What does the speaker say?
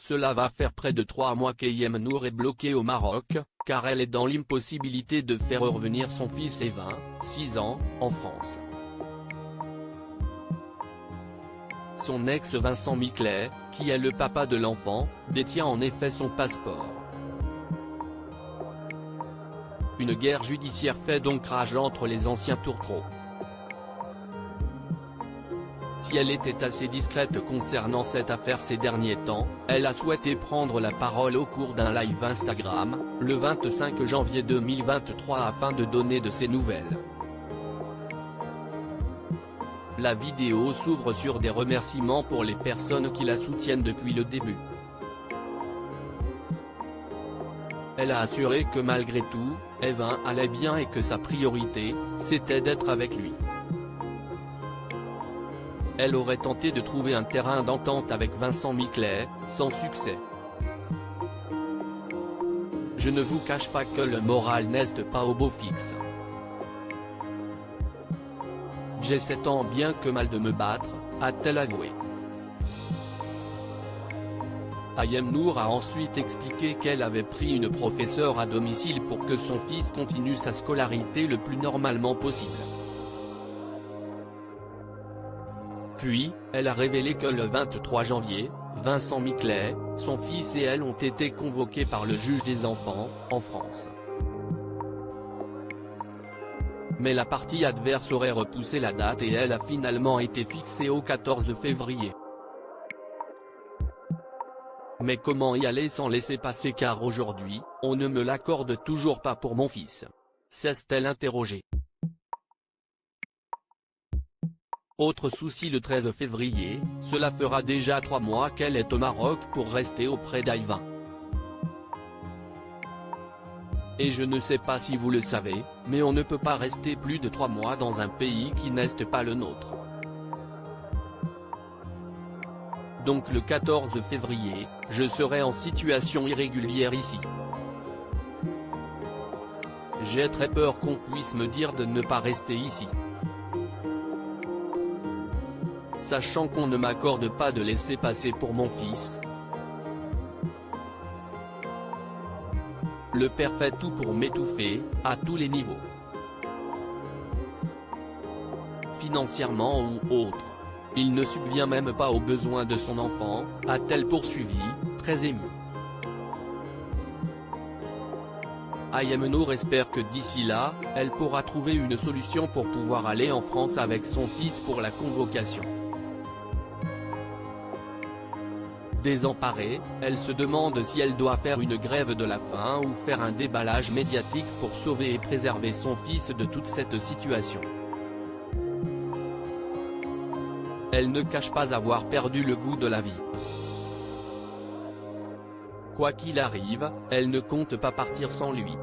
Cela va faire près de 3 mois qu'Ayem Nour est bloquée au Maroc, car elle est dans l'impossibilité de faire revenir son fils Evin, 6 ans, en France. Son ex Vincent Miclet, qui est le papa de l'enfant, détient en effet son passeport. Une guerre judiciaire fait donc rage entre les anciens tourtereaux. Si elle était assez discrète concernant cette affaire ces derniers temps, elle a souhaité prendre la parole au cours d'un live Instagram, le 25 janvier 2023 afin de donner de ses nouvelles. La vidéo s'ouvre sur des remerciements pour les personnes qui la soutiennent depuis le début. Elle a assuré que malgré tout, Evin allait bien et que sa priorité, c'était d'être avec lui. Elle aurait tenté de trouver un terrain d'entente avec Vincent Miclet, sans succès. Je ne vous cache pas que le moral n'est pas au beau fixe. J'essaie tant bien que mal de me battre, a-t-elle avoué. Ayem Nour a ensuite expliqué qu'elle avait pris une professeure à domicile pour que son fils continue sa scolarité le plus normalement possible. Puis, elle a révélé que le 23 janvier, Vincent Miclet, son fils et elle ont été convoqués par le juge des enfants, en France. Mais la partie adverse aurait repoussé la date et elle a finalement été fixée au 14 février. Mais comment y aller sans laisser passer, car aujourd'hui, on ne me l'accorde toujours pas pour mon fils? S'est-elle interrogée. Autre souci le 13 février, cela fera déjà 3 mois qu'elle est au Maroc pour rester auprès d'Ayvin. Et je ne sais pas si vous le savez, mais on ne peut pas rester plus de 3 mois dans un pays qui n'est pas le nôtre. Donc le 14 février, je serai en situation irrégulière ici. J'ai très peur qu'on puisse me dire de ne pas rester ici. Sachant qu'on ne m'accorde pas de laisser-passer pour mon fils. Le père fait tout pour m'étouffer, à tous les niveaux. Financièrement ou autre. Il ne subvient même pas aux besoins de son enfant, a-t-elle poursuivi, très émue. Ayem Nour espère que d'ici là, elle pourra trouver une solution pour pouvoir aller en France avec son fils pour la convocation. Désemparée, elle se demande si elle doit faire une grève de la faim ou faire un déballage médiatique pour sauver et préserver son fils de toute cette situation. Elle ne cache pas avoir perdu le goût de la vie. Quoi qu'il arrive, elle ne compte pas partir sans lui.